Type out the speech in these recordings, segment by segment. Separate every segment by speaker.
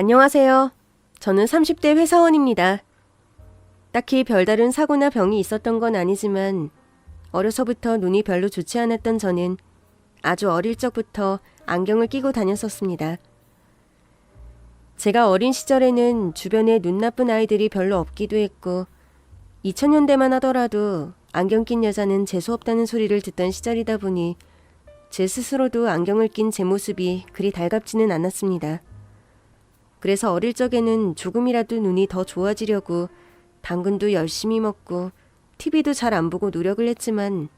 Speaker 1: 안녕하세요. 저는 30대 회사원입니다. 딱히 별다른 사고나 병이 있었던 건 아니지만 어려서부터 눈이 별로 좋지 않았던 저는 아주 어릴 적부터 안경을 끼고 다녔었습니다. 제가 어린 시절에는 주변에 눈 나쁜 아이들이 별로 없기도 했고 2000년대만 하더라도 안경 낀 여자는 재수없다는 소리를 듣던 시절이다 보니 제 스스로도 안경을 낀 제 모습이 그리 달갑지는 않았습니다. 그래서 어릴 적에는 조금이라도 눈이 더 좋아지려고 당근도 열심히 먹고 TV도 잘 안 보고 노력을 했지만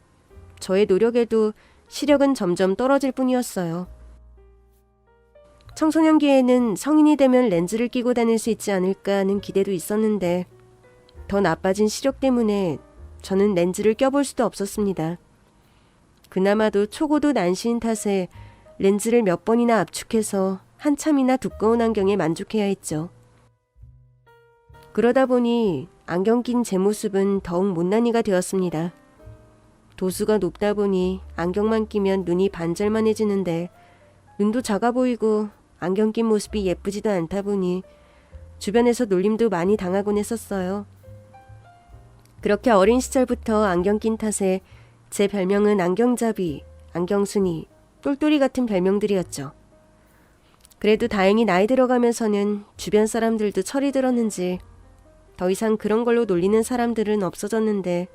Speaker 1: 저의 노력에도 시력은 점점 떨어질 뿐이었어요. 청소년기에는 성인이 되면 렌즈를 끼고 다닐 수 있지 않을까 하는 기대도 있었는데 더 나빠진 시력 때문에 저는 렌즈를 껴볼 수도 없었습니다. 그나마도 초고도 난시인 탓에 렌즈를 몇 번이나 압축해서 한참이나 두꺼운 안경에 만족해야 했죠. 그러다 보니 안경 낀 제 모습은 더욱 못난이가 되었습니다. 도수가 높다 보니 안경만 끼면 눈이 반절만해지는데 눈도 작아 보이고 안경 낀 모습이 예쁘지도 않다 보니 주변에서 놀림도 많이 당하곤 했었어요. 그렇게 어린 시절부터 안경 낀 탓에 제 별명은 안경잡이, 안경순이, 똘똘이 같은 별명들이었죠. 그래도 다행히 나이 들어가면서는 주변 사람들도 철이 들었는지 더 이상 그런 걸로 놀리는 사람들은 없어졌는데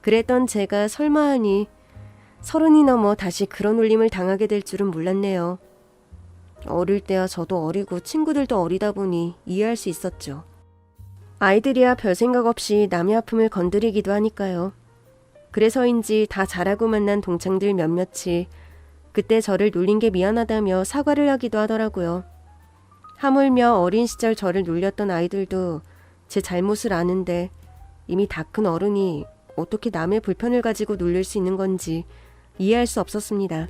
Speaker 1: 그랬던 제가 설마 하니 30이 넘어 다시 그런 놀림을 당하게 될 줄은 몰랐네요. 어릴 때야 저도 어리고 친구들도 어리다 보니 이해할 수 있었죠. 아이들이야 별 생각 없이 남의 아픔을 건드리기도 하니까요. 그래서인지 다 잘하고 만난 동창들 몇몇이 그때 저를 놀린 게 미안하다며 사과를 하기도 하더라고요. 하물며 어린 시절 저를 놀렸던 아이들도 제 잘못을 아는데 이미 다 큰 어른이 어떻게 남의 불편을 가지고 놀릴 수 있는 건지 이해할 수 없었습니다.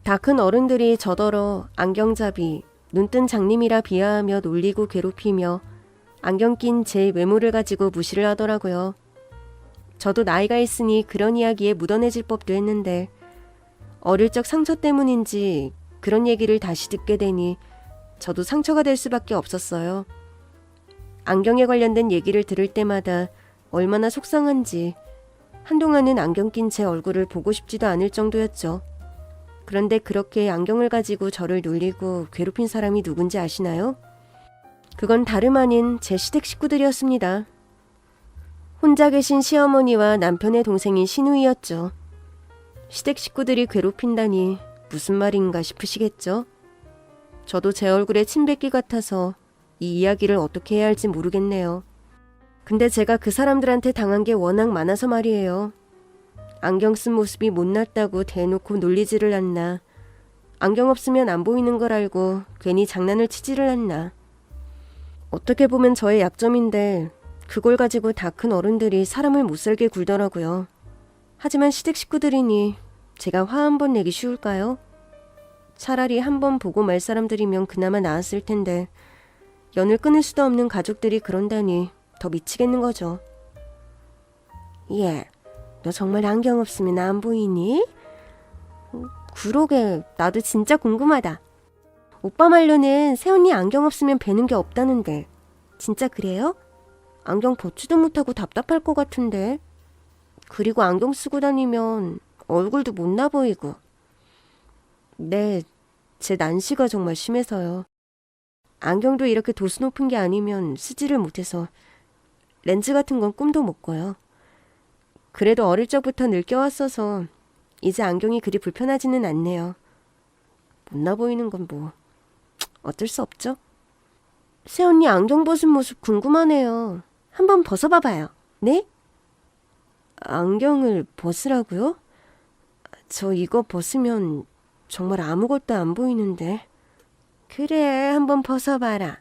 Speaker 1: 다 큰 어른들이 저더러 안경잡이, 눈뜬 장님이라 비하하며 놀리고 괴롭히며 안경 낀 제 외모를 가지고 무시를 하더라고요. 저도 나이가 있으니 그런 이야기에 묻어내질 법도 했는데 어릴 적 상처 때문인지 그런 얘기를 다시 듣게 되니 저도 상처가 될 수밖에 없었어요. 안경에 관련된 얘기를 들을 때마다 얼마나 속상한지 한동안은 안경 낀 제 얼굴을 보고 싶지도 않을 정도였죠. 그런데 그렇게 안경을 가지고 저를 놀리고 괴롭힌 사람이 누군지 아시나요? 그건 다름 아닌 제 시댁 식구들이었습니다. 혼자 계신 시어머니와 남편의 동생인 시누이였죠. 시댁 식구들이 괴롭힌다니 무슨 말인가 싶으시겠죠? 저도 제 얼굴에 침 뱉기 같아서 이 이야기를 어떻게 해야 할지 모르겠네요. 근데 제가 그 사람들한테 당한 게 워낙 많아서 말이에요. 안경 쓴 모습이 못났다고 대놓고 놀리지를 않나. 안경 없으면 안 보이는 걸 알고 괜히 장난을 치지를 않나. 어떻게 보면 저의 약점인데 그걸 가지고 다 큰 어른들이 사람을 못살게 굴더라고요. 하지만 시댁 식구들이니 제가 화 한 번 내기 쉬울까요? 차라리 한 번 보고 말 사람들이면 그나마 나았을 텐데 연을 끊을 수도 없는 가족들이 그런다니 더 미치겠는 거죠. 예, 너 정말 안경 없으면 안 보이니? 그러게, 나도 진짜 궁금하다. 오빠 말로는 새언니 안경 없으면 뵈는 게 없다는데 진짜 그래요? 안경 벗지도 못하고 답답할 것 같은데. 그리고 안경 쓰고 다니면 얼굴도 못나 보이고. 네, 제 난시가 정말 심해서요. 안경도 이렇게 도수 높은 게 아니면 쓰지를 못해서 렌즈 같은 건 꿈도 못 꿔요. 그래도 어릴 적부터 늘 껴왔어서 이제 안경이 그리 불편하지는 않네요. 못나 보이는 건 뭐 어쩔 수 없죠. 새언니 안경 벗은 모습 궁금하네요. 한번 벗어봐봐요. 네? 안경을 벗으라고요? 저 이거 벗으면 정말 아무것도 안 보이는데. 그래, 한번 벗어봐라.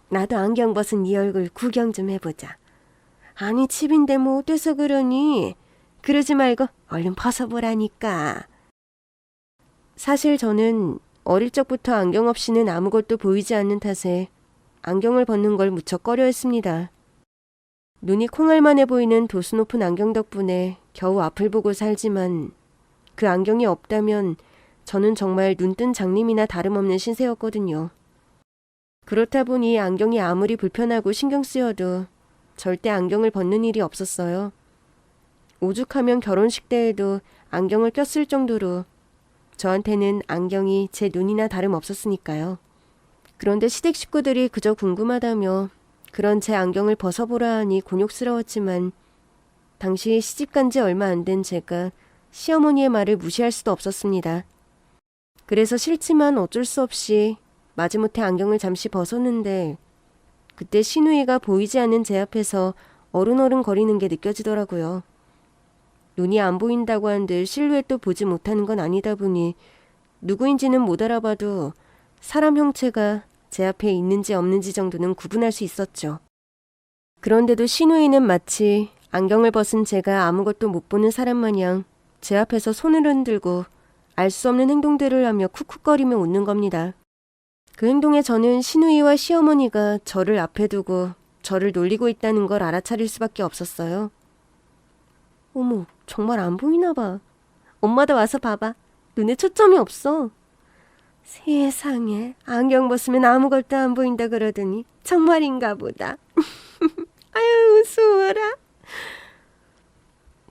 Speaker 1: 나도 안경 벗은 네 얼굴 구경 좀 해보자. 아니, 집인데 뭐 어때서 그러니? 그러지 말고 얼른 벗어보라니까. 사실 저는 어릴 적부터 안경 없이는 아무것도 보이지 않는 탓에 안경을 벗는 걸 무척 꺼려했습니다. 눈이 콩알만해 보이는 도수 높은 안경 덕분에 겨우 앞을 보고 살지만 그 안경이 없다면 저는 정말 눈뜬 장님이나 다름없는 신세였거든요. 그렇다 보니 안경이 아무리 불편하고 신경 쓰여도 절대 안경을 벗는 일이 없었어요. 오죽하면 결혼식 때에도 안경을 꼈을 정도로 저한테는 안경이 제 눈이나 다름없었으니까요. 그런데 시댁 식구들이 그저 궁금하다며 그런 제 안경을 벗어보라 하니 곤욕스러웠지만 당시 시집간 지 얼마 안 된 제가 시어머니의 말을 무시할 수도 없었습니다. 그래서 싫지만 어쩔 수 없이 마지못해 안경을 잠시 벗었는데 그때 시누이가 보이지 않는 제 앞에서 어른어른 거리는 게 느껴지더라고요. 눈이 안 보인다고 한들 실루엣도 보지 못하는 건 아니다 보니 누구인지는 못 알아봐도 사람 형체가 제 앞에 있는지 없는지 정도는 구분할 수 있었죠. 그런데도 시누이는 마치 안경을 벗은 제가 아무것도 못 보는 사람 마냥 제 앞에서 손을 흔들고 알 수 없는 행동들을 하며 쿡쿡거리며 웃는 겁니다. 그 행동에 저는 시누이와 시어머니가 저를 앞에 두고 저를 놀리고 있다는 걸 알아차릴 수밖에 없었어요. 어머, 정말 안 보이나 봐. 엄마도 와서 봐봐. 눈에 초점이 없어. 세상에, 안경 벗으면 아무것도 안 보인다 그러더니 정말인가 보다. 아유, 우스워라.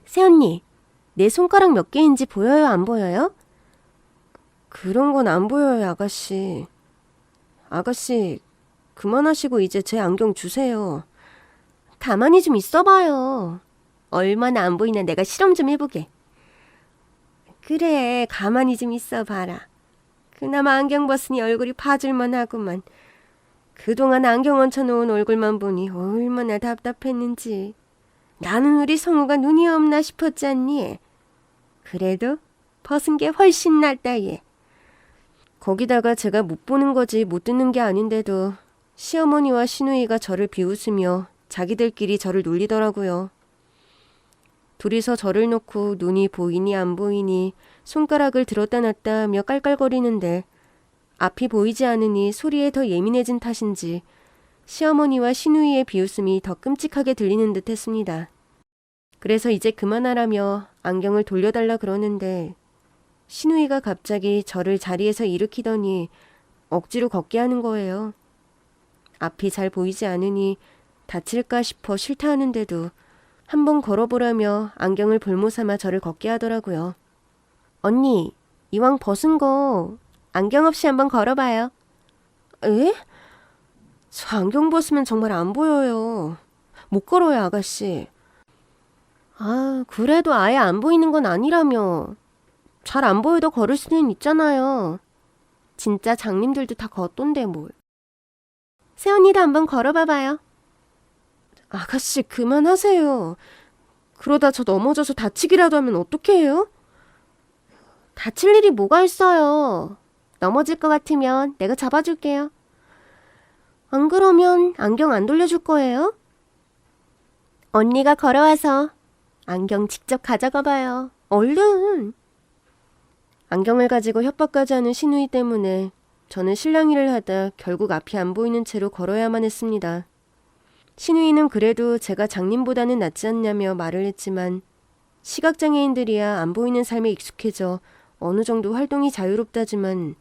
Speaker 1: 새언니, 내 손가락 몇 개인지 보여요, 안 보여요? 그런 건 안 보여요, 아가씨. 아가씨, 그만하시고 이제 제 안경 주세요. 가만히 좀 있어봐요. 얼마나 안 보이나 내가 실험 좀 해보게. 그래, 가만히 좀 있어봐라. 그나마 안경 벗으니 얼굴이 봐줄만 하구만. 그동안 안경 얹혀놓은 얼굴만 보니 얼마나 답답했는지. 나는 우리 성우가 눈이 없나 싶었잖니. 그래도 벗은 게 훨씬 낫다 얘. 거기다가 제가 못 보는 거지 못 듣는 게 아닌데도 시어머니와 시누이가 저를 비웃으며 자기들끼리 저를 놀리더라고요. 둘이서 저를 놓고 눈이 보이니 안 보이니 손가락을 들었다 놨다 하며 깔깔거리는데 앞이 보이지 않으니 소리에 더 예민해진 탓인지 시어머니와 시누이의 비웃음이 더 끔찍하게 들리는 듯 했습니다. 그래서 이제 그만하라며 안경을 돌려달라 그러는데 시누이가 갑자기 저를 자리에서 일으키더니 억지로 걷게 하는 거예요. 앞이 잘 보이지 않으니 다칠까 싶어 싫다 하는데도 한번 걸어보라며 안경을 볼모 삼아 저를 걷게 하더라고요. 언니, 이왕 벗은 거 안경 없이 한번 걸어봐요. 에? 저 안경 벗으면 정말 안 보여요. 못 걸어요, 아가씨. 아, 그래도 아예 안 보이는 건 아니라며. 잘 안 보여도 걸을 수는 있잖아요. 진짜 장님들도 다 걷던데 뭘. 새언니도 한번 걸어봐봐요. 아가씨, 그만하세요. 그러다 저 넘어져서 다치기라도 하면 어떡해요? 다칠 일이 뭐가 있어요. 넘어질 것 같으면 내가 잡아줄게요. 안 그러면 안경 안 돌려줄 거예요? 언니가 걸어와서 안경 직접 가져가 봐요. 얼른! 안경을 가지고 협박까지 하는 시누이 때문에 저는 실랑이를 하다 결국 앞이 안 보이는 채로 걸어야만 했습니다. 시누이는 그래도 제가 장님보다는 낫지 않냐며 말을 했지만 시각장애인들이야 안 보이는 삶에 익숙해져 어느 정도 활동이 자유롭다지만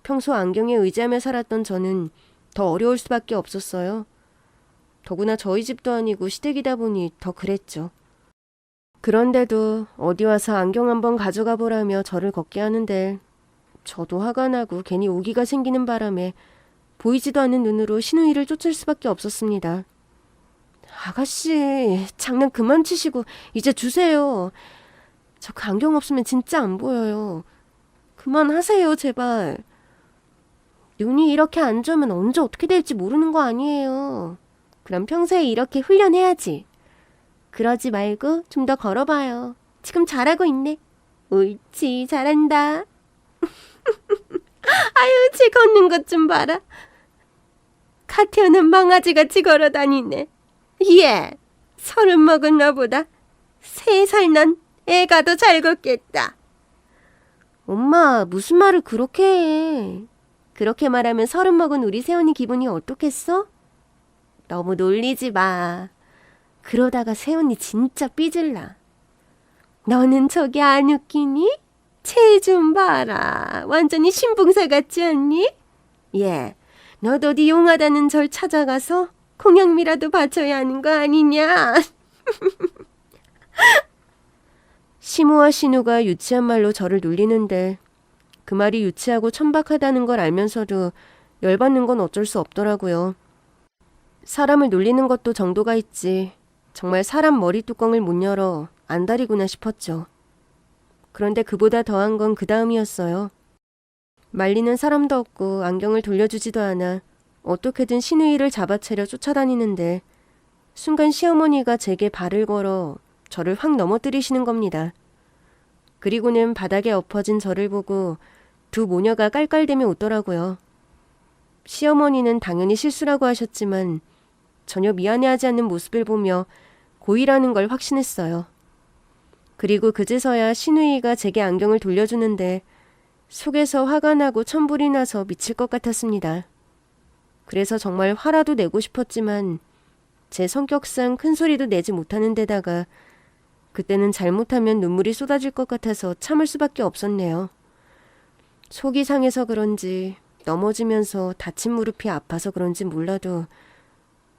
Speaker 1: 평소 안경에 의지하며 살았던 저는 더 어려울 수밖에 없었어요. 더구나 저희 집도 아니고 시댁이다 보니 더 그랬죠. 그런데도 어디 와서 안경 한번 가져가 보라며 저를 걷게 하는데 저도 화가 나고 괜히 오기가 생기는 바람에 보이지도 않는 눈으로 시누이를 쫓을 수밖에 없었습니다. 아가씨, 장난 그만 치시고 이제 주세요. 저 그 안경 없으면 진짜 안 보여요. 그만하세요, 제발. 눈이 이렇게 안 좋으면 언제 어떻게 될지 모르는 거 아니에요. 그럼 평소에 이렇게 훈련해야지. 그러지 말고 좀 더 걸어봐요. 지금 잘하고 있네. 옳지, 잘한다. 아유, 쟤 걷는 것 좀 봐라. 카티어는 망아지같이 걸어다니네. 예, 30 먹은 나보다 3살 난 애가 더 잘 걷겠다. 엄마, 무슨 말을 그렇게 해. 그렇게 말하면 30 먹은 우리 새언니 기분이 어떻겠어? 너무 놀리지 마. 그러다가 새언니 진짜 삐질나. 너는 저기 안 웃기니? 쟤 좀 봐라. 완전히 신봉사 같지 않니? 예, 너도 네 용하다는 절 찾아가서 공양미라도 바쳐야 하는 거 아니냐? 시모와 신우가 유치한 말로 저를 놀리는데 그 말이 유치하고 천박하다는 걸 알면서도 열받는 건 어쩔 수 없더라고요. 사람을 놀리는 것도 정도가 있지 정말 사람 머리 뚜껑을 못 열어 안달이구나 싶었죠. 그런데 그보다 더한 건 그 다음이었어요. 말리는 사람도 없고 안경을 돌려주지도 않아 어떻게든 신우이를 잡아채려 쫓아다니는데 순간 시어머니가 제게 발을 걸어 저를 확 넘어뜨리시는 겁니다. 그리고는 바닥에 엎어진 저를 보고 두 모녀가 깔깔대며 웃더라고요. 시어머니는 당연히 실수라고 하셨지만 전혀 미안해하지 않는 모습을 보며 고의라는 걸 확신했어요. 그리고 그제서야 신우이가 제게 안경을 돌려주는데 속에서 화가 나고 천불이 나서 미칠 것 같았습니다. 그래서 정말 화라도 내고 싶었지만 제 성격상 큰 소리도 내지 못하는 데다가 그때는 잘못하면 눈물이 쏟아질 것 같아서 참을 수밖에 없었네요. 속이 상해서 그런지 넘어지면서 다친 무릎이 아파서 그런지 몰라도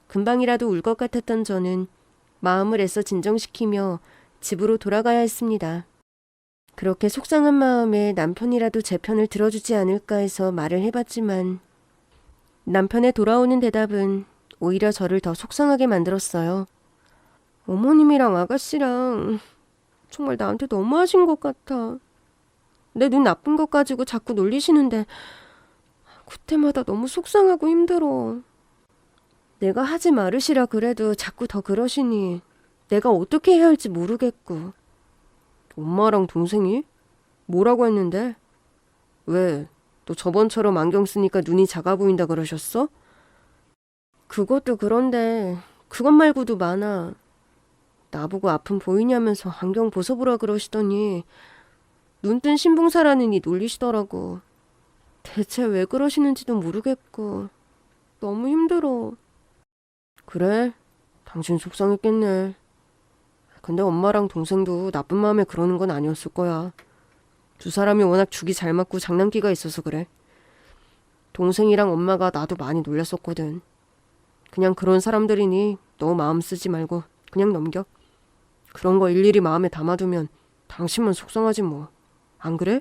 Speaker 1: 금방이라도 울 것 같았던 저는 마음을 애써 진정시키며 집으로 돌아가야 했습니다. 그렇게 속상한 마음에 남편이라도 제 편을 들어주지 않을까 해서 말을 해봤지만 남편의 돌아오는 대답은 오히려 저를 더 속상하게 만들었어요. 어머님이랑 아가씨랑 정말 나한테 너무하신 것 같아. 내 눈 나쁜 것 가지고 자꾸 놀리시는데 그때마다 너무 속상하고 힘들어. 내가 하지 말으시라 그래도 자꾸 더 그러시니 내가 어떻게 해야 할지 모르겠고. 엄마랑 동생이? 뭐라고 했는데? 왜? 너 저번처럼 안경 쓰니까 눈이 작아 보인다 그러셨어? 그것도 그런데 그것 말고도 많아. 나보고 아픔 보이냐면서 안경 벗어보라 그러시더니 눈뜬 신봉사라느니 놀리시더라고. 대체 왜 그러시는지도 모르겠고 너무 힘들어. 그래? 당신 속상했겠네. 근데 엄마랑 동생도 나쁜 마음에 그러는 건 아니었을 거야. 두 사람이 워낙 죽이 잘 맞고 장난기가 있어서 그래. 동생이랑 엄마가 나도 많이 놀렸었거든. 그냥 그런 사람들이니 너무 마음 쓰지 말고 그냥 넘겨. 그런 거 일일이 마음에 담아두면 당신만 속상하지 뭐. 안 그래?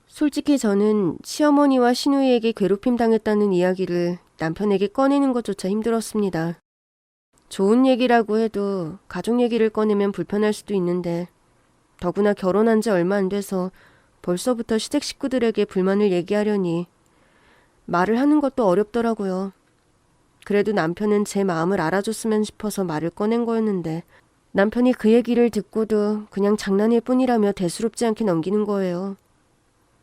Speaker 1: 솔직히 저는 시어머니와 시누이에게 괴롭힘 당했다는 이야기를 남편에게 꺼내는 것조차 힘들었습니다. 좋은 얘기라고 해도 가족 얘기를 꺼내면 불편할 수도 있는데 더구나 결혼한 지 얼마 안 돼서 벌써부터 시댁 식구들에게 불만을 얘기하려니 말을 하는 것도 어렵더라고요. 그래도 남편은 제 마음을 알아줬으면 싶어서 말을 꺼낸 거였는데 남편이 그 얘기를 듣고도 그냥 장난일 뿐이라며 대수롭지 않게 넘기는 거예요.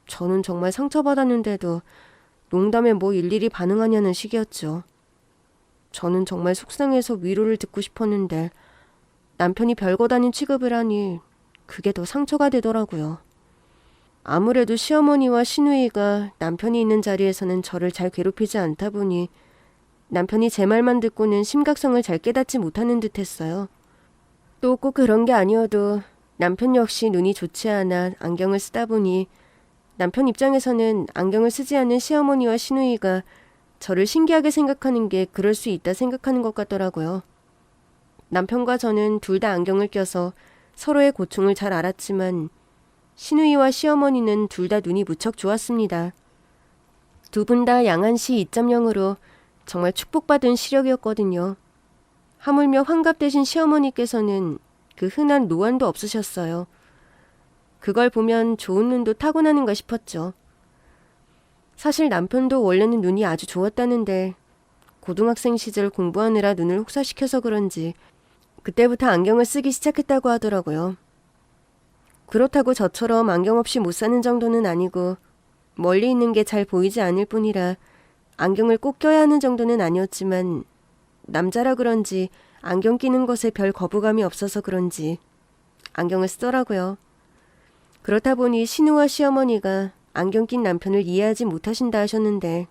Speaker 1: 저는 정말 상처받았는데도 농담에 뭐 일일이 반응하냐는 식이었죠. 저는 정말 속상해서 위로를 듣고 싶었는데 남편이 별거 다닌 취급을 하니 그게 더 상처가 되더라고요. 아무래도 시어머니와 시누이가 남편이 있는 자리에서는 저를 잘 괴롭히지 않다 보니 남편이 제 말만 듣고는 심각성을 잘 깨닫지 못하는 듯 했어요. 또 꼭 그런 게 아니어도 남편 역시 눈이 좋지 않아 안경을 쓰다 보니 남편 입장에서는 안경을 쓰지 않는 시어머니와 시누이가 저를 신기하게 생각하는 게 그럴 수 있다 생각하는 것 같더라고요. 남편과 저는 둘 다 안경을 껴서 서로의 고충을 잘 알았지만 시누이와 시어머니는 둘 다 눈이 무척 좋았습니다. 두 분 다 양한시 2.0으로 정말 축복받은 시력이었거든요. 하물며 환갑 되신 시어머니께서는 그 흔한 노안도 없으셨어요. 그걸 보면 좋은 눈도 타고나는가 싶었죠. 사실 남편도 원래는 눈이 아주 좋았다는데 고등학생 시절 공부하느라 눈을 혹사시켜서 그런지 그때부터 안경을 쓰기 시작했다고 하더라고요. 그렇다고 저처럼 안경 없이 못 사는 정도는 아니고 멀리 있는 게 잘 보이지 않을 뿐이라 안경을 꼭 껴야 하는 정도는 아니었지만 남자라 그런지 안경 끼는 것에 별 거부감이 없어서 그런지 안경을 쓰더라고요. 그렇다 보니 신우와 시어머니가 안경 낀 남편을 이해하지 못하신다 하셨는데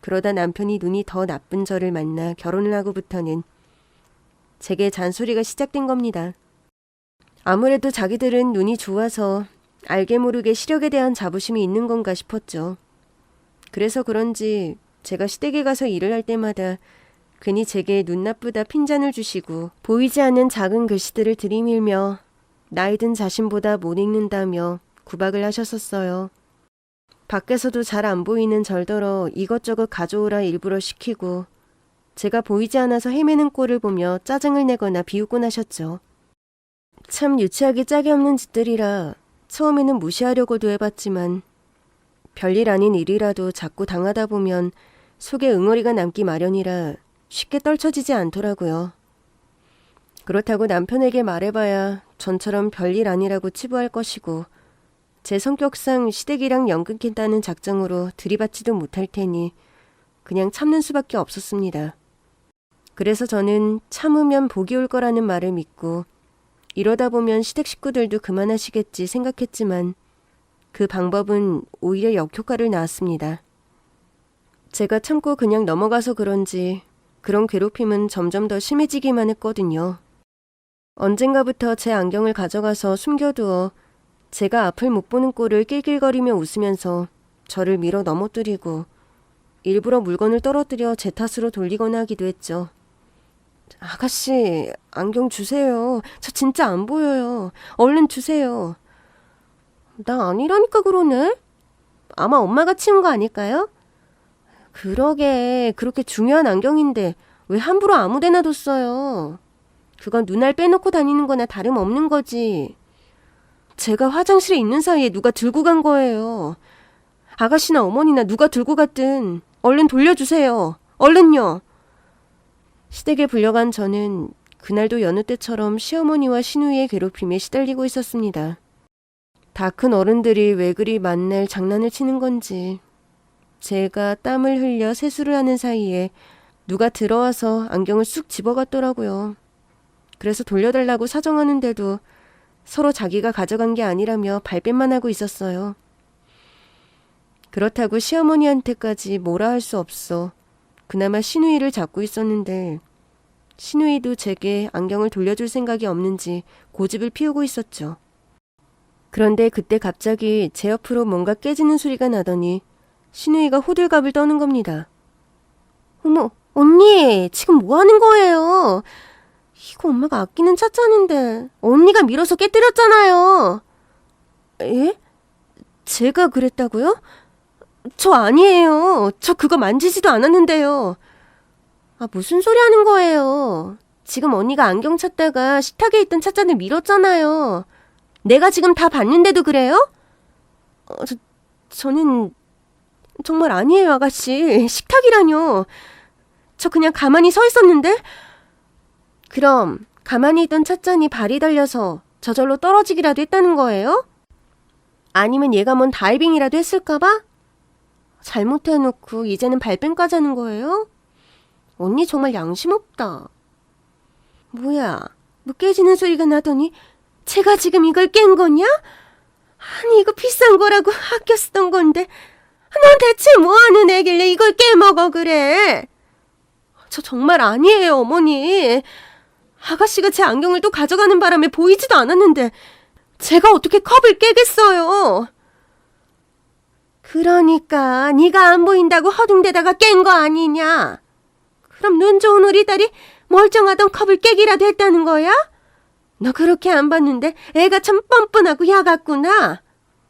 Speaker 1: 그러다 남편이 눈이 더 나쁜 저를 만나 결혼을 하고부터는 제게 잔소리가 시작된 겁니다. 아무래도 자기들은 눈이 좋아서 알게 모르게 시력에 대한 자부심이 있는 건가 싶었죠. 그래서 그런지 제가 시댁에 가서 일을 할 때마다 괜히 제게 눈 나쁘다 핀잔을 주시고 보이지 않는 작은 글씨들을 들이밀며 나이 든 자신보다 못 읽는다며 구박을 하셨었어요. 밖에서도 잘 안 보이는 절더러 이것저것 가져오라 일부러 시키고 제가 보이지 않아서 헤매는 꼴을 보며 짜증을 내거나 비웃곤 하셨죠. 참 유치하게 짝이 없는 짓들이라 처음에는 무시하려고도 해봤지만 별일 아닌 일이라도 자꾸 당하다 보면 속에 응어리가 남기 마련이라 쉽게 떨쳐지지 않더라고요. 그렇다고 남편에게 말해봐야 전처럼 별일 아니라고 치부할 것이고 제 성격상 시댁이랑 연 끊겠다는 작정으로 들이받지도 못할 테니 그냥 참는 수밖에 없었습니다. 그래서 저는 참으면 복이 올 거라는 말을 믿고 이러다 보면 시댁 식구들도 그만하시겠지 생각했지만 그 방법은 오히려 역효과를 낳았습니다. 제가 참고 그냥 넘어가서 그런지 그런 괴롭힘은 점점 더 심해지기만 했거든요. 언젠가부터 제 안경을 가져가서 숨겨두어 제가 앞을 못 보는 꼴을 낄낄거리며 웃으면서 저를 밀어 넘어뜨리고 일부러 물건을 떨어뜨려 제 탓으로 돌리거나 하기도 했죠. 아가씨, 안경 주세요. 저 진짜 안 보여요. 얼른 주세요. 나 아니라니까 그러네. 아마 엄마가 치운 거 아닐까요? 그러게, 그렇게 중요한 안경인데 왜 함부로 아무 데나 뒀어요. 그건 눈알 빼놓고 다니는 거나 다름없는 거지. 제가 화장실에 있는 사이에 누가 들고 간 거예요. 아가씨나 어머니나 누가 들고 갔든 얼른 돌려주세요. 얼른요. 시댁에 불려간 저는 그날도 여느 때처럼 시어머니와 시누이의 괴롭힘에 시달리고 있었습니다. 다 큰 어른들이 왜 그리 만날 장난을 치는 건지 제가 땀을 흘려 세수를 하는 사이에 누가 들어와서 안경을 쑥 집어갔더라고요. 그래서 돌려달라고 사정하는데도 서로 자기가 가져간 게 아니라며 발뺌만 하고 있었어요. 그렇다고 시어머니한테까지 뭐라 할 수 없어 그나마 시누이를 잡고 있었는데 시누이도 제게 안경을 돌려줄 생각이 없는지 고집을 피우고 있었죠. 그런데 그때 갑자기 제 옆으로 뭔가 깨지는 소리가 나더니 시누이가 호들갑을 떠는 겁니다. 어머, 언니, 지금 뭐 하는 거예요? 이거 엄마가 아끼는 찻잔인데 언니가 밀어서 깨뜨렸잖아요. 예? 제가 그랬다고요? 저 아니에요. 저 그거 만지지도 않았는데요. 아, 무슨 소리 하는 거예요. 지금 언니가 안경 찾다가 식탁에 있던 찻잔을 밀었잖아요. 내가 지금 다 봤는데도 그래요? 저는 정말 아니에요, 아가씨. 식탁이라뇨. 저 그냥 가만히 서 있었는데? 그럼 가만히 있던 찻잔이 발이 달려서 저절로 떨어지기라도 했다는 거예요? 아니면 얘가 뭔 다이빙이라도 했을까봐? 잘못해놓고 이제는 발뺌까지 하는 거예요? 언니 정말 양심 없다. 뭐야, 뭐 깨지는 소리가 나더니 제가 지금 이걸 깬 거냐? 아니 이거 비싼 거라고 아껴 쓰던 건데 넌 대체 뭐하는 애길래 이걸 깨먹어 그래? 저 정말 아니에요, 어머니. 아가씨가 제 안경을 또 가져가는 바람에 보이지도 않았는데 제가 어떻게 컵을 깨겠어요? 그러니까 네가 안 보인다고 허둥대다가 깬 거 아니냐? 그럼 눈 좋은 우리 딸이 멀쩡하던 컵을 깨기라도 했다는 거야? 너 그렇게 안 봤는데 애가 참 뻔뻔하고 야같구나.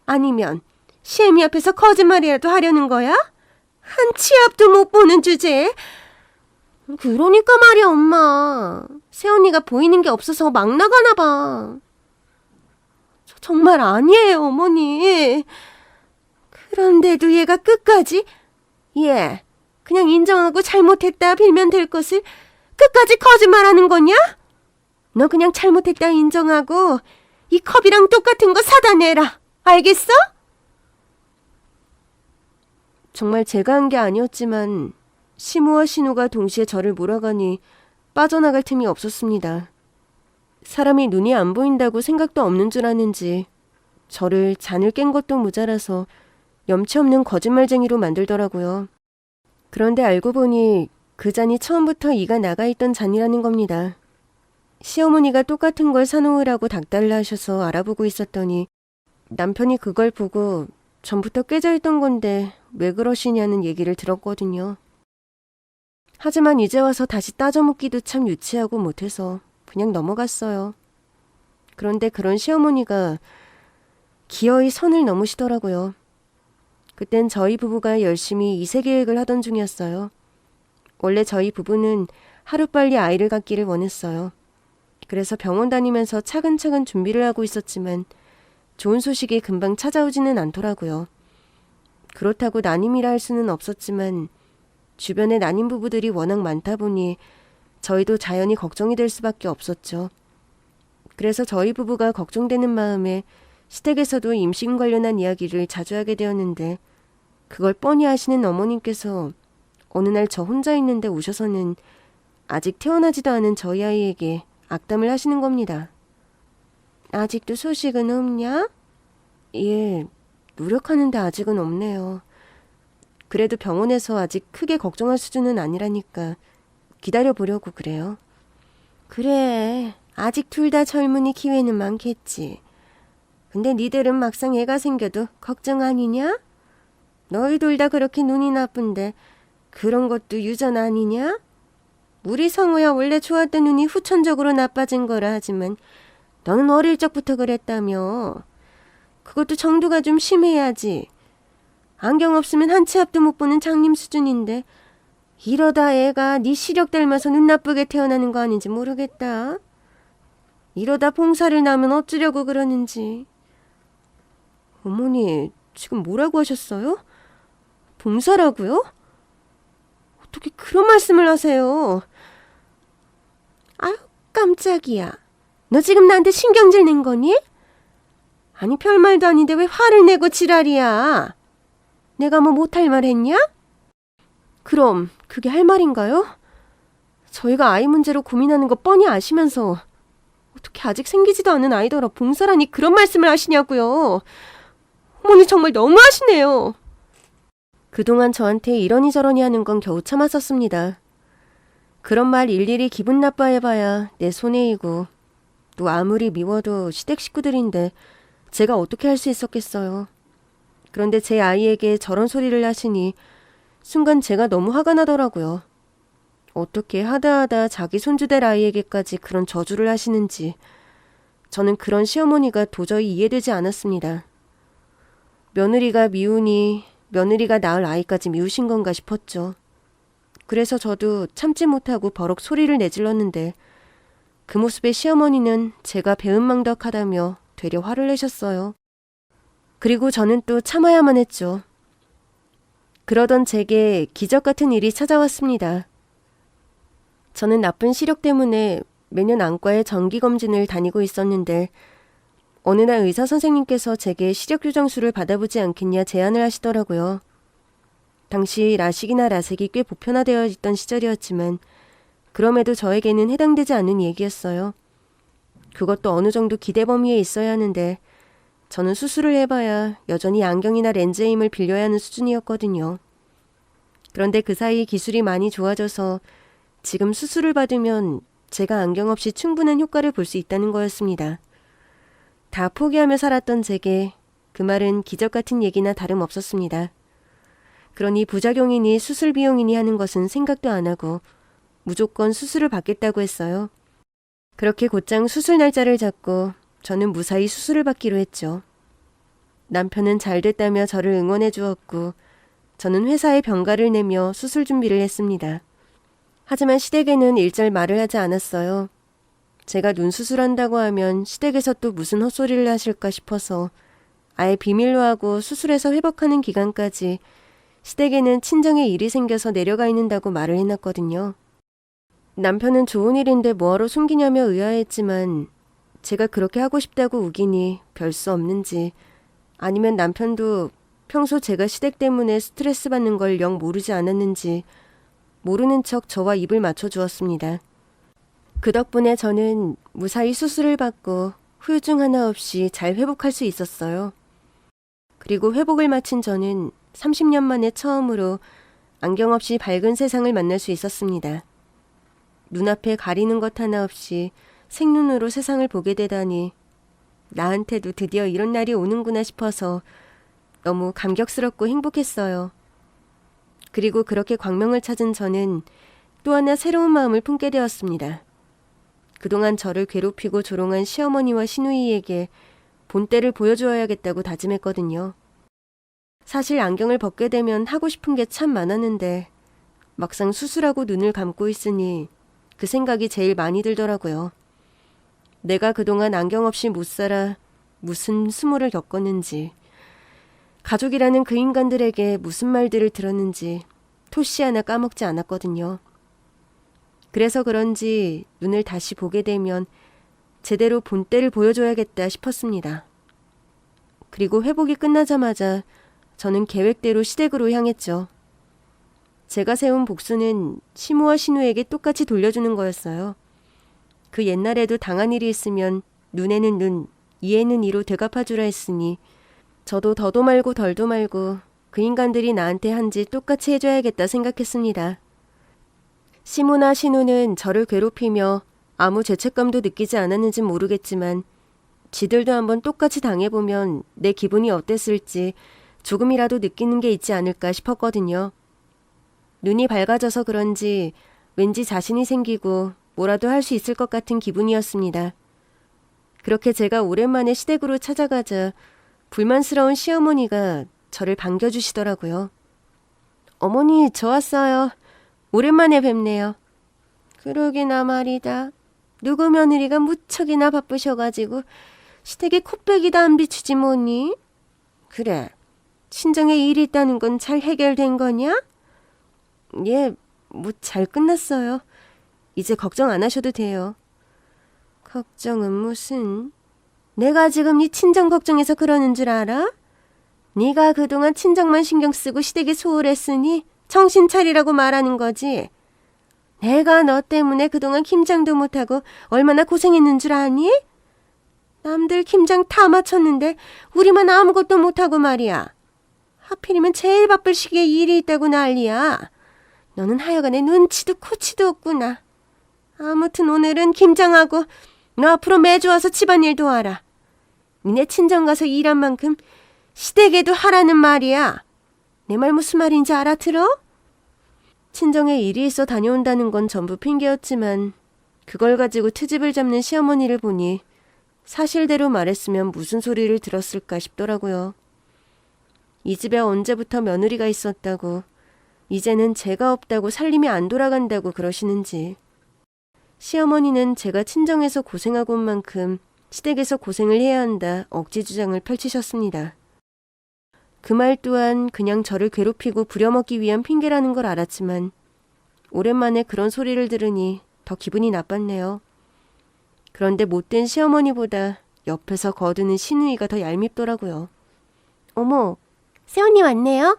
Speaker 1: 아니면 시애미 앞에서 거짓말이라도 하려는 거야? 한 치 앞도 못 보는 주제에. 그러니까 말이야, 엄마. 새언니가 보이는 게 없어서 막 나가나 봐. 저 정말 아니에요, 어머니. 그런데도 얘가 끝까지 얘 그냥 인정하고 잘못했다 빌면 될 것을 끝까지 거짓말하는 거냐? 너 그냥 잘못했다 인정하고 이 컵이랑 똑같은 거 사다 내라. 알겠어? 정말 제가 한 게 아니었지만 시무와 신우가 동시에 저를 몰아가니 빠져나갈 틈이 없었습니다. 사람이 눈이 안 보인다고 생각도 없는 줄 아는지 저를 잔을 깬 것도 모자라서 염치 없는 거짓말쟁이로 만들더라고요. 그런데 알고 보니 그 잔이 처음부터 이가 나가 있던 잔이라는 겁니다. 시어머니가 똑같은 걸 사놓으라고 닥달을 하셔서 알아보고 있었더니 남편이 그걸 보고 전부터 깨져있던 건데 왜 그러시냐는 얘기를 들었거든요. 하지만 이제 와서 다시 따져묻기도 참 유치하고 못해서 그냥 넘어갔어요. 그런데 그런 시어머니가 기어이 선을 넘으시더라고요. 그땐 저희 부부가 열심히 이세 계획을 하던 중이었어요. 원래 저희 부부는 하루빨리 아이를 갖기를 원했어요. 그래서 병원 다니면서 차근차근 준비를 하고 있었지만 좋은 소식이 금방 찾아오지는 않더라고요. 그렇다고 난임이라 할 수는 없었지만 주변에 난임 부부들이 워낙 많다 보니 저희도 자연히 걱정이 될 수밖에 없었죠. 그래서 저희 부부가 걱정되는 마음에 시댁에서도 임신 관련한 이야기를 자주 하게 되었는데 그걸 뻔히 아시는 어머님께서 어느 날 저 혼자 있는데 오셔서는 아직 태어나지도 않은 저희 아이에게 악담을 하시는 겁니다. 아직도 소식은 없냐? 예, 노력하는데 아직은 없네요. 그래도 병원에서 아직 크게 걱정할 수준은 아니라니까 기다려보려고 그래요. 그래, 아직 둘 다 젊으니 기회는 많겠지. 근데 니들은 막상 애가 생겨도 걱정 아니냐? 너희 둘 다 그렇게 눈이 나쁜데 그런 것도 유전 아니냐? 우리 성우야 원래 좋았던 눈이 후천적으로 나빠진 거라 하지만 너는 어릴 적부터 그랬다며. 그것도 정도가 좀 심해야지. 안경 없으면 한 치 앞도 못 보는 장님 수준인데 이러다 애가 네 시력 닮아서 눈 나쁘게 태어나는 거 아닌지 모르겠다. 이러다 봉사를 나면 어쩌려고 그러는지. 어머니, 지금 뭐라고 하셨어요? 봉사라고요? 어떻게 그런 말씀을 하세요? 아유, 깜짝이야. 너 지금 나한테 신경질 낸 거니? 아니, 별말도 아닌데 왜 화를 내고 지랄이야? 내가 뭐 못할 말 했냐? 그럼 그게 할 말인가요? 저희가 아이 문제로 고민하는 거 뻔히 아시면서 어떻게 아직 생기지도 않은 아이더러 봉사라니 그런 말씀을 하시냐고요. 어머니 정말 너무하시네요. 그동안 저한테 이러니 저러니 하는 건 겨우 참았었습니다. 그런 말 일일이 기분 나빠해봐야 내 손해이고 또 아무리 미워도 시댁 식구들인데 제가 어떻게 할 수 있었겠어요. 그런데 제 아이에게 저런 소리를 하시니 순간 제가 너무 화가 나더라고요. 어떻게 하다하다 자기 손주될 아이에게까지 그런 저주를 하시는지 저는 그런 시어머니가 도저히 이해되지 않았습니다. 며느리가 미우니 며느리가 낳을 아이까지 미우신 건가 싶었죠. 그래서 저도 참지 못하고 버럭 소리를 내질렀는데 그 모습에 시어머니는 제가 배은망덕하다며 되려 화를 내셨어요. 그리고 저는 또 참아야만 했죠. 그러던 제게 기적 같은 일이 찾아왔습니다. 저는 나쁜 시력 때문에 매년 안과에 정기검진을 다니고 있었는데 어느 날 의사 선생님께서 제게 시력 교정술을 받아보지 않겠냐 제안을 하시더라고요. 당시 라식이나 라섹이 꽤 보편화되어 있던 시절이었지만 그럼에도 저에게는 해당되지 않는 얘기였어요. 그것도 어느 정도 기대 범위에 있어야 하는데 저는 수술을 해봐야 여전히 안경이나 렌즈의 힘을 빌려야 하는 수준이었거든요. 그런데 그 사이 기술이 많이 좋아져서 지금 수술을 받으면 제가 안경 없이 충분한 효과를 볼 수 있다는 거였습니다. 다 포기하며 살았던 제게 그 말은 기적 같은 얘기나 다름없었습니다. 그러니 부작용이니 수술 비용이니 하는 것은 생각도 안 하고 무조건 수술을 받겠다고 했어요. 그렇게 곧장 수술 날짜를 잡고 저는 무사히 수술을 받기로 했죠. 남편은 잘 됐다며 저를 응원해 주었고 저는 회사에 병가를 내며 수술 준비를 했습니다. 하지만 시댁에는 일절 말을 하지 않았어요. 제가 눈 수술한다고 하면 시댁에서 또 무슨 헛소리를 하실까 싶어서 아예 비밀로 하고 수술해서 회복하는 기간까지 시댁에는 친정에 일이 생겨서 내려가 있는다고 말을 해놨거든요. 남편은 좋은 일인데 뭐하러 숨기냐며 의아해했지만 제가 그렇게 하고 싶다고 우기니 별 수 없는지 아니면 남편도 평소 제가 시댁 때문에 스트레스 받는 걸 영 모르지 않았는지 모르는 척 저와 입을 맞춰주었습니다. 그 덕분에 저는 무사히 수술을 받고 후유증 하나 없이 잘 회복할 수 있었어요. 그리고 회복을 마친 저는 30년 만에 처음으로 안경 없이 밝은 세상을 만날 수 있었습니다. 눈앞에 가리는 것 하나 없이 생눈으로 세상을 보게 되다니 나한테도 드디어 이런 날이 오는구나 싶어서 너무 감격스럽고 행복했어요. 그리고 그렇게 광명을 찾은 저는 또 하나 새로운 마음을 품게 되었습니다. 그동안 저를 괴롭히고 조롱한 시어머니와 시누이에게 본때를 보여주어야겠다고 다짐했거든요. 사실 안경을 벗게 되면 하고 싶은 게 참 많았는데 막상 수술하고 눈을 감고 있으니 그 생각이 제일 많이 들더라고요. 내가 그동안 안경 없이 못 살아 무슨 수모를 겪었는지, 가족이라는 그 인간들에게 무슨 말들을 들었는지 토시 하나 까먹지 않았거든요. 그래서 그런지 눈을 다시 보게 되면 제대로 본때를 보여줘야겠다 싶었습니다. 그리고 회복이 끝나자마자 저는 계획대로 시댁으로 향했죠. 제가 세운 복수는 시모와 신우에게 똑같이 돌려주는 거였어요. 그 옛날에도 당한 일이 있으면 눈에는 눈, 이에는 이로 되갚아주라 했으니 저도 더도 말고 덜도 말고 그 인간들이 나한테 한지 똑같이 해줘야겠다 생각했습니다. 시모나 신우는 저를 괴롭히며 아무 죄책감도 느끼지 않았는지 모르겠지만 지들도 한번 똑같이 당해보면 내 기분이 어땠을지 조금이라도 느끼는 게 있지 않을까 싶었거든요. 눈이 밝아져서 그런지 왠지 자신이 생기고 뭐라도 할 수 있을 것 같은 기분이었습니다. 그렇게 제가 오랜만에 시댁으로 찾아가자 불만스러운 시어머니가 저를 반겨주시더라고요. 어머니, 저 왔어요. 오랜만에 뵙네요. 그러기나 말이다. 누구 며느리가 무척이나 바쁘셔가지고 시댁에 코빼기도 안 비추지 뭐니? 그래, 친정에 일이 있다는 건 잘 해결된 거냐? 예, 뭐 잘 끝났어요. 이제 걱정 안 하셔도 돼요. 걱정은 무슨? 내가 지금 네 친정 걱정해서 그러는 줄 알아? 네가 그동안 친정만 신경 쓰고 시댁에 소홀했으니 정신 차리라고 말하는 거지. 내가 너 때문에 그동안 김장도 못하고 얼마나 고생했는 줄 아니? 남들 김장 다 마쳤는데 우리만 아무것도 못하고 말이야. 하필이면 제일 바쁠 시기에 일이 있다고 난리야. 너는 하여간에 눈치도 코치도 없구나. 아무튼 오늘은 김장하고 너 앞으로 매주 와서 집안일 도와라. 니네 친정 가서 일한 만큼 시댁에도 하라는 말이야. 내 말 무슨 말인지 알아들어? 친정에 일이 있어 다녀온다는 건 전부 핑계였지만 그걸 가지고 트집을 잡는 시어머니를 보니 사실대로 말했으면 무슨 소리를 들었을까 싶더라고요. 이 집에 언제부터 며느리가 있었다고, 이제는 제가 없다고 살림이 안 돌아간다고 그러시는지. 시어머니는 제가 친정에서 고생하고 온 만큼 시댁에서 고생을 해야 한다 억지 주장을 펼치셨습니다. 그 말 또한 그냥 저를 괴롭히고 부려먹기 위한 핑계라는 걸 알았지만 오랜만에 그런 소리를 들으니 더 기분이 나빴네요. 그런데 못된 시어머니보다 옆에서 거두는 시누이가 더 얄밉더라고요. 어머, 새언니 왔네요?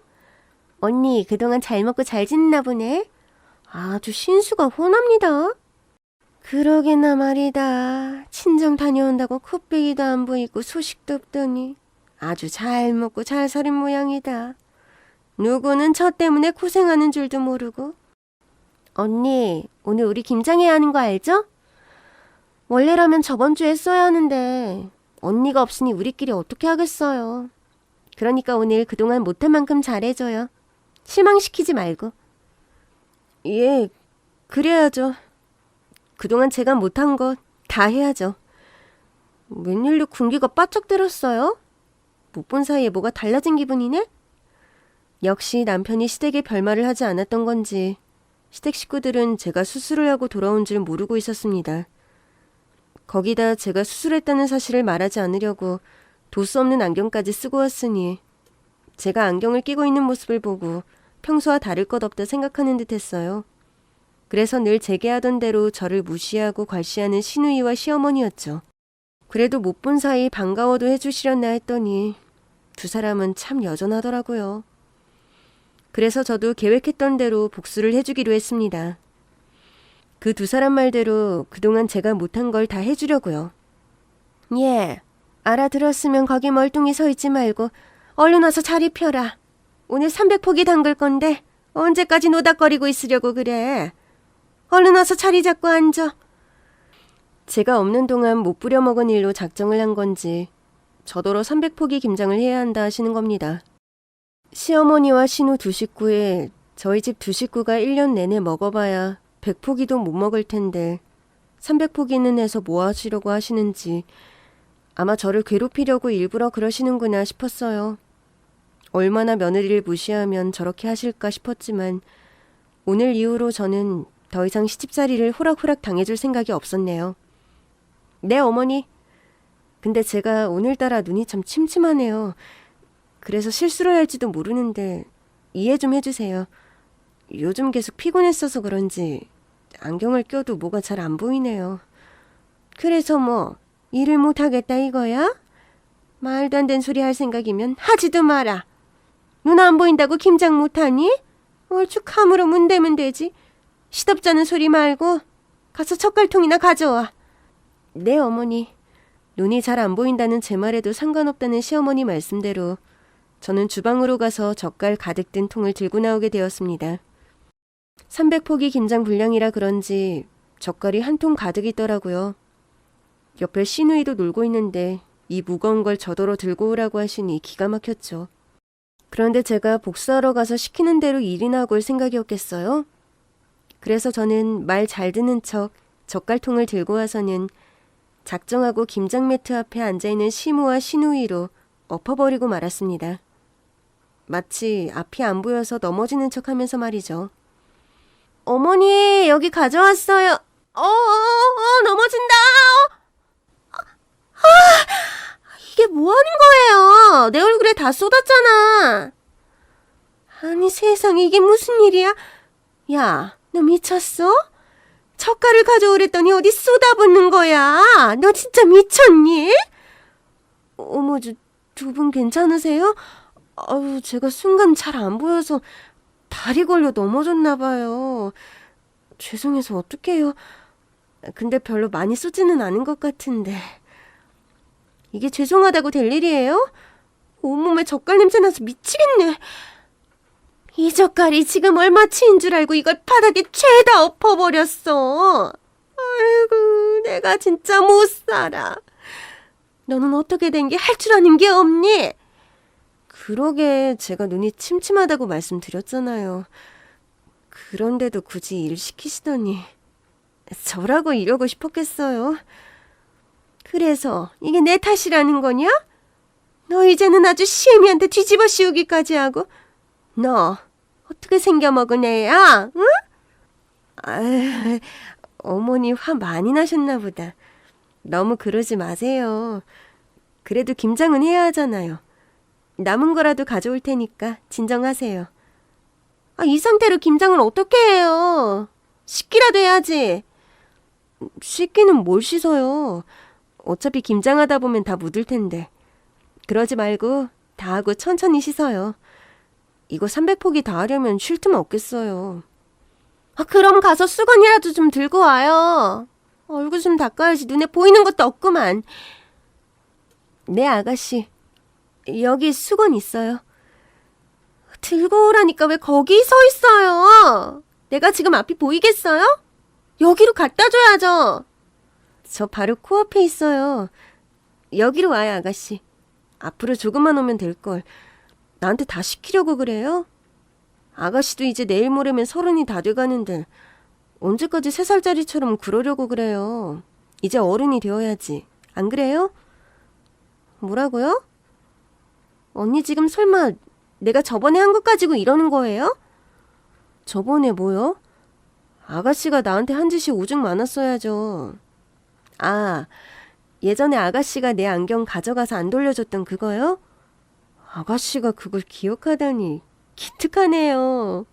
Speaker 1: 언니 그동안 잘 먹고 잘 지냈나 보네. 아주 신수가 훤합니다. 그러게나 말이다. 친정 다녀온다고 코빼기도 안 보이고 소식도 없더니 아주 잘 먹고 잘 살인 모양이다. 누구는 저 때문에 고생하는 줄도 모르고. 언니, 오늘 우리 김장해야 하는 거 알죠? 원래라면 저번 주에 써야 하는데 언니가 없으니 우리끼리 어떻게 하겠어요. 그러니까 오늘 그동안 못한 만큼 잘해줘요. 실망시키지 말고. 예, 그래야죠. 그동안 제가 못한 거 다 해야죠. 웬일로 군기가 바짝 들었어요? 못 본 사이에 뭐가 달라진 기분이네? 역시 남편이 시댁에 별말을 하지 않았던 건지 시댁 식구들은 제가 수술을 하고 돌아온 줄 모르고 있었습니다. 거기다 제가 수술했다는 사실을 말하지 않으려고 도수 없는 안경까지 쓰고 왔으니 제가 안경을 끼고 있는 모습을 보고 평소와 다를 것 없다 생각하는 듯 했어요. 그래서 늘 제게 하던 대로 저를 무시하고 괄시하는 시누이와 시어머니였죠. 그래도 못 본 사이 반가워도 해주시렸나 했더니 두 사람은 참 여전하더라고요. 그래서 저도 계획했던 대로 복수를 해주기로 했습니다. 그 두 사람 말대로 그동안 제가 못한 걸 다 해주려고요. 예, 알아들었으면 거기 멀뚱히 서 있지 말고 얼른 와서 자리 펴라. 오늘 300포기 담글 건데 언제까지 노닥거리고 있으려고 그래. 얼른 와서 자리 잡고 앉아. 제가 없는 동안 못 부려먹은 일로 작정을 한 건지 저더러 300포기 김장을 해야 한다 하시는 겁니다. 시어머니와 신우 두 식구에 저희 집 두 식구가 1년 내내 먹어봐야 100포기도 못 먹을 텐데 300포기는 해서 뭐 하시려고 하시는지 아마 저를 괴롭히려고 일부러 그러시는구나 싶었어요. 얼마나 며느리를 무시하면 저렇게 하실까 싶었지만 오늘 이후로 저는 더 이상 시집살이를 호락호락 당해줄 생각이 없었네요. 네, 어머니. 근데 제가 오늘따라 눈이 참 침침하네요. 그래서 실수를 할지도 모르는데 이해 좀 해주세요. 요즘 계속 피곤했어서 그런지 안경을 껴도 뭐가 잘 안 보이네요. 그래서 뭐 일을 못하겠다 이거야? 말도 안 되는 소리 할 생각이면 하지도 마라. 눈 안 보인다고 김장 못하니? 얼추 감으로 문대면 되지. 시덥잖은 소리 말고 가서 젓갈통이나 가져와. 네, 어머니. 눈이 잘 안 보인다는 제 말에도 상관없다는 시어머니 말씀대로 저는 주방으로 가서 젓갈 가득 든 통을 들고 나오게 되었습니다. 300포기 김장 분량이라 그런지 젓갈이 한 통 가득 있더라고요. 옆에 시누이도 놀고 있는데 이 무거운 걸 저더러 들고 오라고 하시니 기가 막혔죠. 그런데 제가 복수하러 가서 시키는 대로 일이나 하고 올 생각이었겠어요? 그래서 저는 말 잘 듣는 척 젓갈통을 들고 와서는 작정하고 김장 매트 앞에 앉아있는 시무와 시누이로 엎어버리고 말았습니다. 마치 앞이 안 보여서 넘어지는 척 하면서 말이죠. 어머니, 여기 가져왔어요. 넘어진다. 이게 뭐 하는 거예요? 내 얼굴에 다 쏟았잖아. 아니 세상에 이게 무슨 일이야? 야, 너 미쳤어? 젓갈을 가져오랬더니 어디 쏟아붓는 거야? 너 진짜 미쳤니? 어머, 두 분 괜찮으세요? 아유, 제가 순간 잘 안 보여서 다리 걸려 넘어졌나 봐요. 죄송해서 어떡해요. 근데 별로 많이 쏟지는 않은 것 같은데. 이게 죄송하다고 될 일이에요? 온몸에 젓갈 냄새 나서 미치겠네. 이 젓갈이 지금 얼마치인 줄 알고 이걸 바닥에 죄다 엎어버렸어. 아이고, 내가 진짜 못 살아. 너는 어떻게 된 게 할 줄 아는 게 없니? 그러게 제가 눈이 침침하다고 말씀드렸잖아요. 그런데도 굳이 일 시키시더니 저라고 이러고 싶었겠어요. 그래서 이게 내 탓이라는 거냐? 너 이제는 아주 시애미한테 뒤집어 씌우기까지 하고. 너 어떻게 생겨먹은 애야? 응? 아유, 어머니 화 많이 나셨나 보다. 너무 그러지 마세요. 그래도 김장은 해야 하잖아요. 남은 거라도 가져올 테니까 진정하세요. 이 상태로 김장을 어떻게 해요? 씻기라도 해야지. 씻기는 뭘 씻어요. 어차피 김장하다 보면 다 묻을 텐데. 그러지 말고 다 하고 천천히 씻어요. 이거 300포기 다 하려면 쉴 틈 없겠어요. 그럼 가서 수건이라도 좀 들고 와요. 얼굴 좀 닦아야지. 눈에 보이는 것도 없구만. 네, 아가씨. 여기 수건 있어요. 들고 오라니까 왜 거기 서 있어요? 내가 지금 앞이 보이겠어요? 여기로 갖다 줘야죠. 저 바로 코앞에 있어요. 여기로 와요, 아가씨. 앞으로 조금만 오면 될걸. 나한테 다 시키려고 그래요? 아가씨도 이제 내일 모레면 30이 다 돼가는데 언제까지 3살짜리처럼 그러려고 그래요. 이제 어른이 되어야지. 안 그래요? 뭐라고요? 언니 지금 설마 내가 저번에 한 것 가지고 이러는 거예요? 저번에 뭐요? 아가씨가 나한테 한 짓이 오죽 많았어야죠. 예전에 아가씨가 내 안경 가져가서 안 돌려줬던 그거요? 아가씨가 그걸 기억하다니 기특하네요.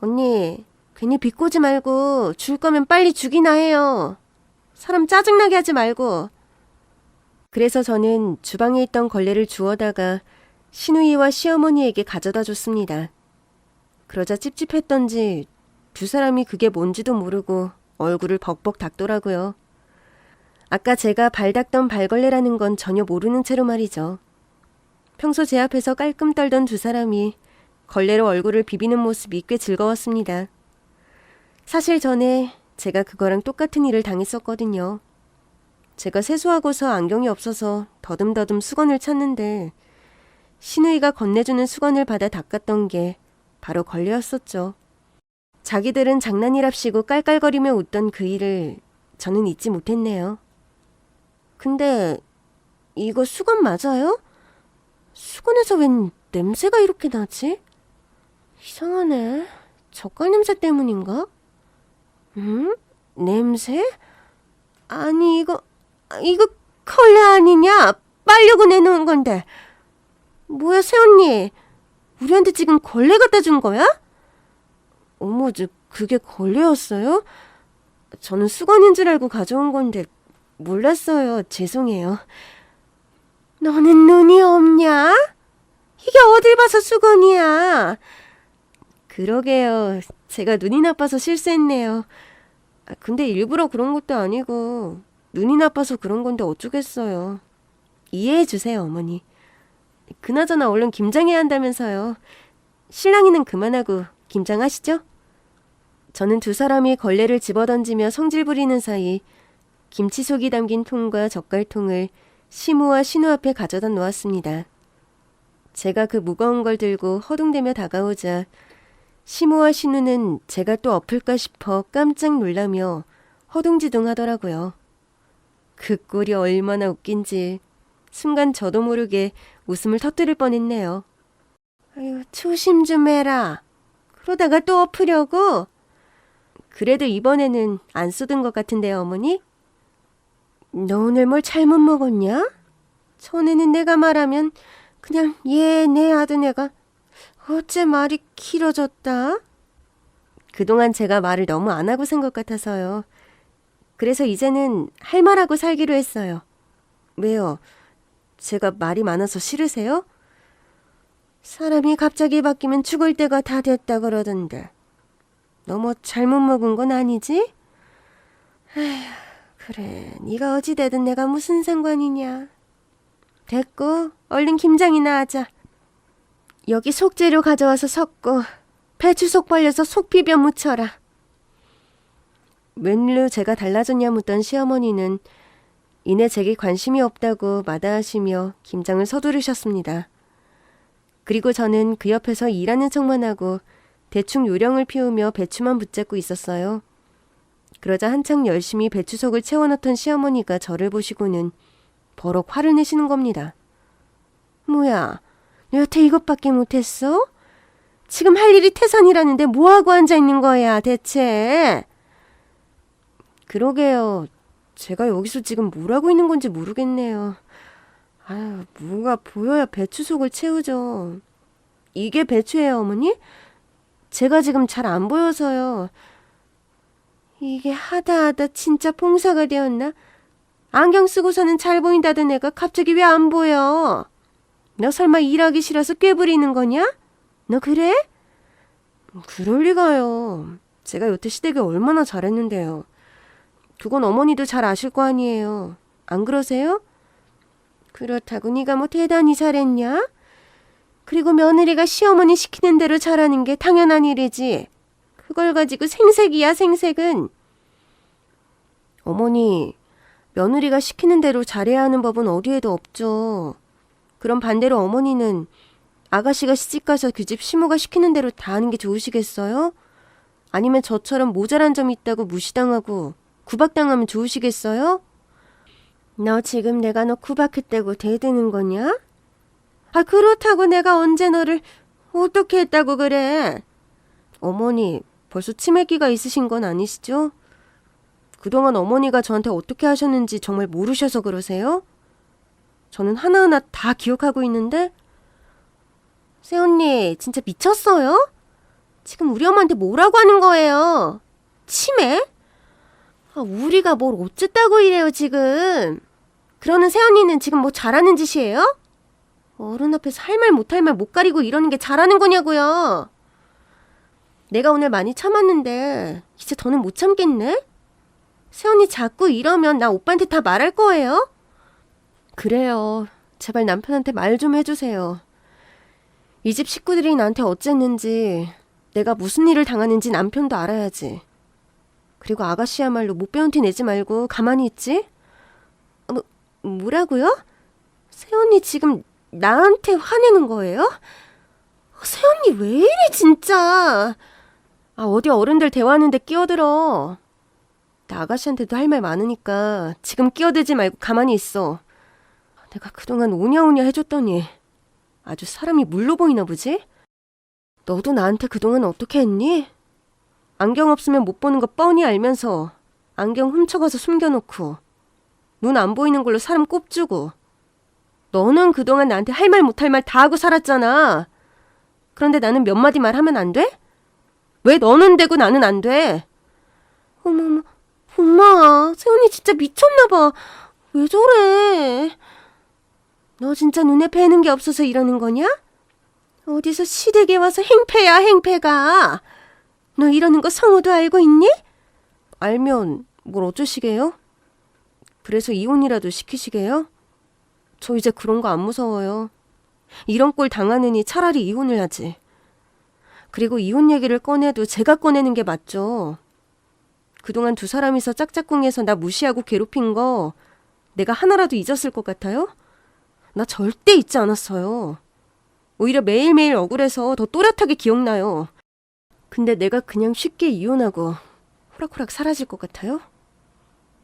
Speaker 1: 언니, 괜히 비꼬지 말고 줄 거면 빨리 주기나 해요. 사람 짜증나게 하지 말고. 그래서 저는 주방에 있던 걸레를 주워다가 시누이와 시어머니에게 가져다 줬습니다. 그러자 찝찝했던지 두 사람이 그게 뭔지도 모르고 얼굴을 벅벅 닦더라고요. 아까 제가 발 닦던 발걸레라는 건 전혀 모르는 채로 말이죠. 평소 제 앞에서 깔끔 떨던 두 사람이 걸레로 얼굴을 비비는 모습이 꽤 즐거웠습니다. 사실 전에 제가 그거랑 똑같은 일을 당했었거든요. 제가 세수하고서 안경이 없어서 더듬더듬 수건을 찾는데 신우이가 건네주는 수건을 받아 닦았던 게 바로 걸레였었죠. 자기들은 장난이랍시고 깔깔거리며 웃던 그 일을 저는 잊지 못했네요. 근데 이거 수건 맞아요? 수건에서 웬 냄새가 이렇게 나지? 이상하네. 젓갈 냄새 때문인가? 냄새? 아니 이거 걸레 아니냐? 빨려고 내놓은 건데. 뭐야 새언니, 우리한테 지금 걸레 갖다 준 거야? 어머, 그게 걸레였어요? 저는 수건인 줄 알고 가져온 건데 몰랐어요. 죄송해요. 너는 눈이 없냐? 이게 어딜 봐서 수건이야. 그러게요. 제가 눈이 나빠서 실수했네요. 근데 일부러 그런 것도 아니고 눈이 나빠서 그런 건데 어쩌겠어요. 이해해 주세요, 어머니. 그나저나 얼른 김장해야 한다면서요. 신랑이는 그만하고 김장하시죠? 저는 두 사람이 걸레를 집어던지며 성질 부리는 사이 김치속이 담긴 통과 젓갈통을 시무와 신우 앞에 가져다 놓았습니다. 제가 그 무거운 걸 들고 허둥대며 다가오자 시무와 신우는 제가 또 엎을까 싶어 깜짝 놀라며 허둥지둥 하더라고요. 그 꼴이 얼마나 웃긴지 순간 저도 모르게 웃음을 터뜨릴 뻔했네요. 아유, 조심 좀 해라. 그러다가 또 엎으려고? 그래도 이번에는 안 쏟은 것 같은데요, 어머니? 너 오늘 뭘 잘못 먹었냐? 전에는 내가 말하면 그냥 내 하던 애가 어째 말이 길어졌다? 그동안 제가 말을 너무 안 하고 산 것 같아서요. 그래서 이제는 할 말하고 살기로 했어요. 왜요? 제가 말이 많아서 싫으세요? 사람이 갑자기 바뀌면 죽을 때가 다 됐다 그러던데. 너 뭐 잘못 먹은 건 아니지? 에휴, 그래. 네가 어찌되든 내가 무슨 상관이냐. 됐고 얼른 김장이나 하자. 여기 속재료 가져와서 섞고 배추 속 벌려서 속 비벼 무쳐라. 웬일로 제가 달라졌냐 묻던 시어머니는 이내 제게 관심이 없다고 마다하시며 김장을 서두르셨습니다. 그리고 저는 그 옆에서 일하는 척만 하고 대충 요령을 피우며 배추만 붙잡고 있었어요. 그러자 한창 열심히 배추속을 채워넣던 시어머니가 저를 보시고는 버럭 화를 내시는 겁니다. 뭐야, 너 여태 이것밖에 못했어? 지금 할 일이 태산이라는데 뭐하고 앉아있는 거야 대체? 그러게요. 제가 여기서 지금 뭘 하고 있는 건지 모르겠네요. 아유, 뭐가 보여야 배추속을 채우죠. 이게 배추예요, 어머니? 제가 지금 잘 안 보여서요. 이게 하다 진짜 봉사가 되었나? 안경 쓰고서는 잘 보인다던 애가 갑자기 왜 안 보여? 너 설마 일하기 싫어서 꾀부리는 거냐? 너 그래? 그럴 리가요. 제가 여태 시댁에 얼마나 잘했는데요. 그건 어머니도 잘 아실 거 아니에요. 안 그러세요? 그렇다고 네가 뭐 대단히 잘했냐? 그리고 며느리가 시어머니 시키는 대로 잘하는 게 당연한 일이지. 그걸 가지고 생색이야, 생색은. 어머니, 며느리가 시키는 대로 잘해야 하는 법은 어디에도 없죠. 그럼 반대로 어머니는 아가씨가 시집가서 그 집 시모가 시키는 대로 다 하는 게 좋으시겠어요? 아니면 저처럼 모자란 점이 있다고 무시당하고 구박당하면 좋으시겠어요? 너 지금 내가 너 구박했다고 대드는 거냐? 아, 그렇다고 내가 언제 너를 어떻게 했다고 그래? 어머니, 벌써 치매기가 있으신 건 아니시죠? 그동안 어머니가 저한테 어떻게 하셨는지 정말 모르셔서 그러세요? 저는 하나하나 다 기억하고 있는데? 새언니, 진짜 미쳤어요? 지금 우리 엄마한테 뭐라고 하는 거예요? 치매? 아, 우리가 뭘 어쨌다고 이래요, 지금. 그러는 새언니는 지금 뭐 잘하는 짓이에요? 어른 앞에서 할 말 못할 말 못 가리고 이러는 게 잘하는 거냐고요. 내가 오늘 많이 참았는데 이제 더는 못 참겠네? 새언니 자꾸 이러면 나 오빠한테 다 말할 거예요? 그래요. 제발 남편한테 말 좀 해주세요. 이 집 식구들이 나한테 어쨌는지, 내가 무슨 일을 당하는지 남편도 알아야지. 그리고 아가씨야말로 못 배운 티 내지 말고 가만히 있지? 뭐라고요? 새언니 지금 나한테 화내는 거예요? 새언니 왜 이래 진짜. 어디 어른들 대화하는데 끼어들어. 나 아가씨한테도 할 말 많으니까 지금 끼어들지 말고 가만히 있어. 내가 그동안 오냐오냐 해줬더니 아주 사람이 물로 보이나 보지? 너도 나한테 그동안 어떻게 했니? 안경 없으면 못 보는 거 뻔히 알면서 안경 훔쳐가서 숨겨놓고 눈 안 보이는 걸로 사람 꼽주고. 너는 그동안 나한테 할 말 못할 말 다 하고 살았잖아. 그런데 나는 몇 마디 말 하면 안 돼? 왜 너는 되고 나는 안 돼? 어머머, 엄마, 세훈이 진짜 미쳤나 봐. 왜 저래? 너 진짜 눈에 뵈는 게 없어서 이러는 거냐? 어디서 시댁에 와서 행패야, 행패가. 너 이러는 거 성우도 알고 있니? 알면 뭘 어쩌시게요? 그래서 이혼이라도 시키시게요? 저 이제 그런 거 안 무서워요. 이런 꼴 당하느니 차라리 이혼을 하지. 그리고 이혼 얘기를 꺼내도 제가 꺼내는 게 맞죠. 그동안 두 사람이서 짝짝꿍해서 나 무시하고 괴롭힌 거 내가 하나라도 잊었을 것 같아요? 나 절대 잊지 않았어요. 오히려 매일매일 억울해서 더 또렷하게 기억나요. 근데 내가 그냥 쉽게 이혼하고 호락호락 사라질 것 같아요?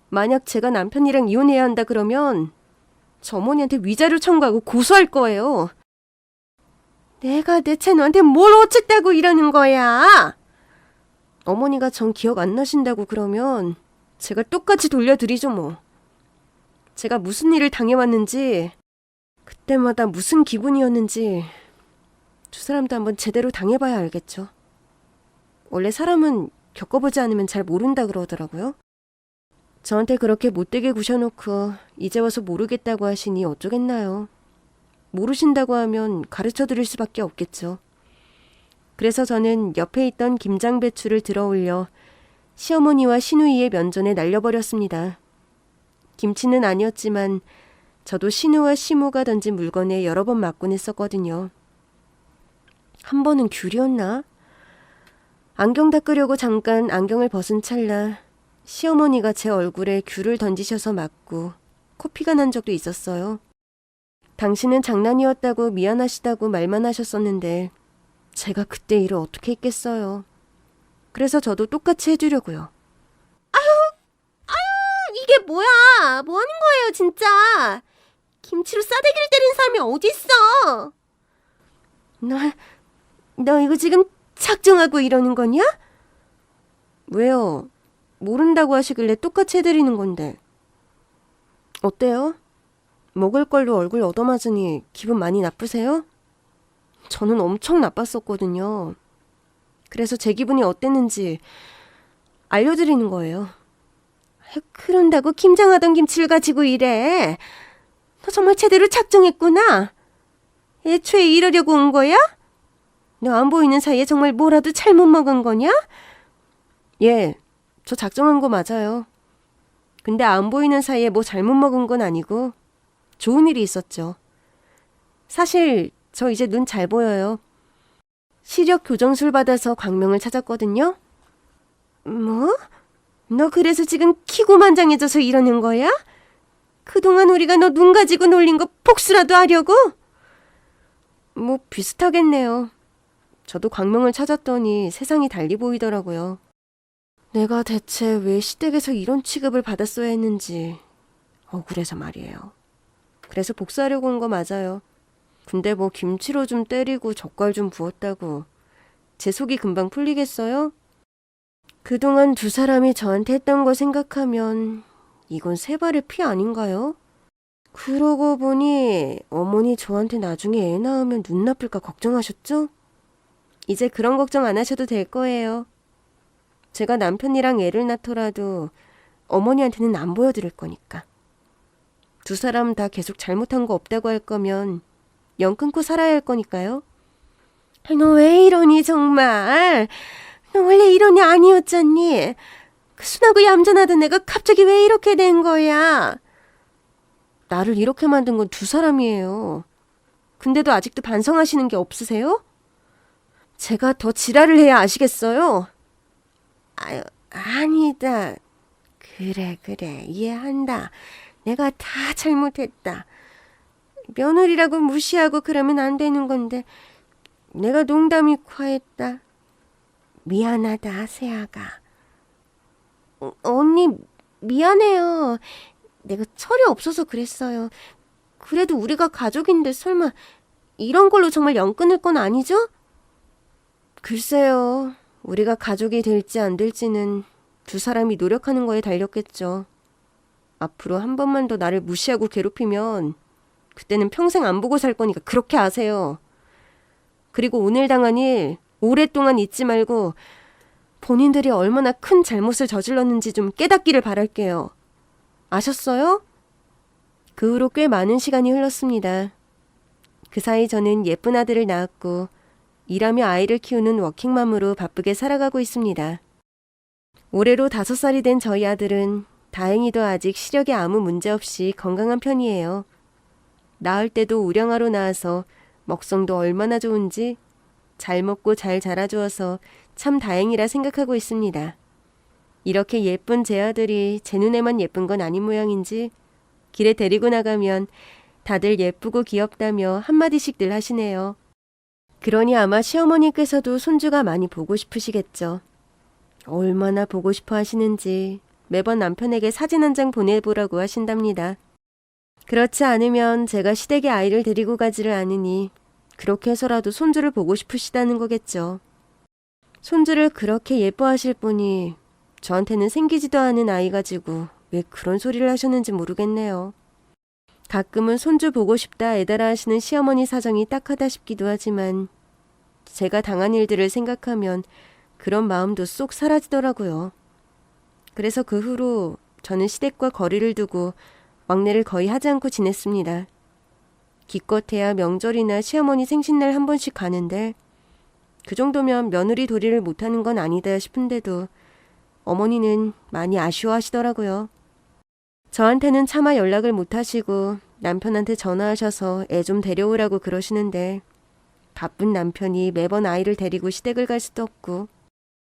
Speaker 1: 만약 제가 남편이랑 이혼해야 한다 그러면 저 어머니한테 위자료 청구하고 고소할 거예요. 내가 대체 너한테 뭘 어쨌다고 이러는 거야? 어머니가 전 기억 안 나신다고 그러면 제가 똑같이 돌려드리죠 뭐. 제가 무슨 일을 당해왔는지, 그때마다 무슨 기분이었는지 두 사람도 한번 제대로 당해봐야 알겠죠. 원래 사람은 겪어보지 않으면 잘 모른다 그러더라고요. 저한테 그렇게 못되게 구셔놓고 이제 와서 모르겠다고 하시니 어쩌겠나요. 모르신다고 하면 가르쳐드릴 수밖에 없겠죠. 그래서 저는 옆에 있던 김장배추를 들어올려 시어머니와 시누이의 면전에 날려버렸습니다. 김치는 아니었지만 저도 신우와 시모가 던진 물건에 여러 번 맞곤 했었거든요. 한 번은 귤이었나? 안경 닦으려고 잠깐 안경을 벗은 찰나 시어머니가 제 얼굴에 귤을 던지셔서 맞고 코피가 난 적도 있었어요. 당신은 장난이었다고 미안하시다고 말만 하셨었는데 제가 그때 일을 어떻게 했겠어요. 그래서 저도 똑같이 해주려고요. 이게 뭐야? 뭐 하는 거예요 진짜? 김치로 싸대기를 때리는 사람이 어딨어? 너 이거 지금 작정하고 이러는 거냐? 왜요? 모른다고 하시길래 똑같이 해드리는 건데. 어때요? 먹을 걸로 얼굴 얻어맞으니 기분 많이 나쁘세요? 저는 엄청 나빴었거든요. 그래서 제 기분이 어땠는지 알려드리는 거예요. 그런다고 김장하던 김치를 가지고 이래. 너 정말 제대로 작정했구나. 애초에 이러려고 온 거야? 너 안 보이는 사이에 정말 뭐라도 잘못 먹은 거냐? 예, 저 작정한 거 맞아요. 근데 안 보이는 사이에 뭐 잘못 먹은 건 아니고 좋은 일이 있었죠. 사실 저 이제 눈 잘 보여요. 시력 교정술 받아서 광명을 찾았거든요. 뭐? 너 그래서 지금 키고만장해져서 이러는 거야? 그동안 우리가 너 눈 가지고 놀린 거 복수라도 하려고? 뭐 비슷하겠네요. 저도 광명을 찾았더니 세상이 달리 보이더라고요. 내가 대체 왜 시댁에서 이런 취급을 받았어야 했는지 억울해서 말이에요. 그래서 복수하려고 온 거 맞아요. 근데 뭐 김치로 좀 때리고 젓갈 좀 부었다고 제 속이 금방 풀리겠어요? 그동안 두 사람이 저한테 했던 거 생각하면 이건 세 발의 피 아닌가요? 그러고 보니 어머니 저한테 나중에 애 낳으면 눈 나쁠까 걱정하셨죠? 이제 그런 걱정 안 하셔도 될 거예요. 제가 남편이랑 애를 낳더라도 어머니한테는 안 보여드릴 거니까. 두 사람 다 계속 잘못한 거 없다고 할 거면 연 끊고 살아야 할 거니까요. 너 왜 이러니 정말. 너 원래 이런 애 아니었잖니. 그 순하고 얌전하던 애가 갑자기 왜 이렇게 된 거야. 나를 이렇게 만든 건 두 사람이에요. 근데도 아직도 반성하시는 게 없으세요? 제가 더 지랄을 해야 아시겠어요? 아유, 아니다. 그래, 이해한다. 내가 다 잘못했다. 며느리라고 무시하고 그러면 안 되는 건데 내가 농담이 과했다. 미안하다, 세아가. 언니, 미안해요. 내가 철이 없어서 그랬어요. 그래도 우리가 가족인데 설마 이런 걸로 정말 연 끊을 건 아니죠? 글쎄요. 우리가 가족이 될지 안 될지는 두 사람이 노력하는 거에 달렸겠죠. 앞으로 한 번만 더 나를 무시하고 괴롭히면 그때는 평생 안 보고 살 거니까 그렇게 아세요. 그리고 오늘 당한 일 오랫동안 잊지 말고 본인들이 얼마나 큰 잘못을 저질렀는지 좀 깨닫기를 바랄게요. 아셨어요? 그 후로 꽤 많은 시간이 흘렀습니다. 그 사이 저는 예쁜 아들을 낳았고 일하며 아이를 키우는 워킹맘으로 바쁘게 살아가고 있습니다. 올해로 5살이 된 저희 아들은 다행히도 아직 시력에 아무 문제 없이 건강한 편이에요. 낳을 때도 우량아로 낳아서 먹성도 얼마나 좋은지 잘 먹고 잘 자라주어서 참 다행이라 생각하고 있습니다. 이렇게 예쁜 제 아들이 제 눈에만 예쁜 건 아닌 모양인지 길에 데리고 나가면 다들 예쁘고 귀엽다며 한마디씩 늘 하시네요. 그러니 아마 시어머니께서도 손주가 많이 보고 싶으시겠죠. 얼마나 보고 싶어 하시는지 매번 남편에게 사진 한 장 보내보라고 하신답니다. 그렇지 않으면 제가 시댁에 아이를 데리고 가지를 않으니 그렇게 해서라도 손주를 보고 싶으시다는 거겠죠. 손주를 그렇게 예뻐하실 분이 저한테는 생기지도 않은 아이 가지고 왜 그런 소리를 하셨는지 모르겠네요. 가끔은 손주 보고 싶다 애달아 하시는 시어머니 사정이 딱하다 싶기도 하지만 제가 당한 일들을 생각하면 그런 마음도 쏙 사라지더라고요. 그래서 그 후로 저는 시댁과 거리를 두고 왕래를 거의 하지 않고 지냈습니다. 기껏해야 명절이나 시어머니 생신날 한 번씩 가는데 그 정도면 며느리 도리를 못하는 건 아니다 싶은데도 어머니는 많이 아쉬워하시더라고요. 저한테는 차마 연락을 못하시고 남편한테 전화하셔서 애 좀 데려오라고 그러시는데 바쁜 남편이 매번 아이를 데리고 시댁을 갈 수도 없고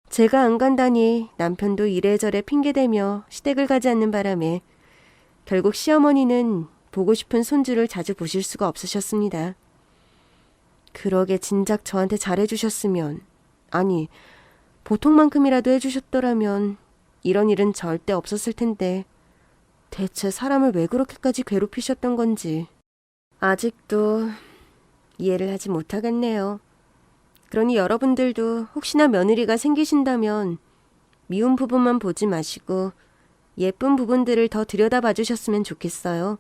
Speaker 1: 제가 안 간다니 남편도 이래저래 핑계대며 시댁을 가지 않는 바람에 결국 시어머니는 보고 싶은 손주를 자주 보실 수가 없으셨습니다. 그러게 진작 저한테 잘해주셨으면, 아니 보통만큼이라도 해주셨더라면 이런 일은 절대 없었을 텐데 대체 사람을 왜 그렇게까지 괴롭히셨던 건지 아직도 이해를 하지 못하겠네요. 그러니 여러분들도 혹시나 며느리가 생기신다면 미운 부분만 보지 마시고 예쁜 부분들을 더 들여다봐 주셨으면 좋겠어요.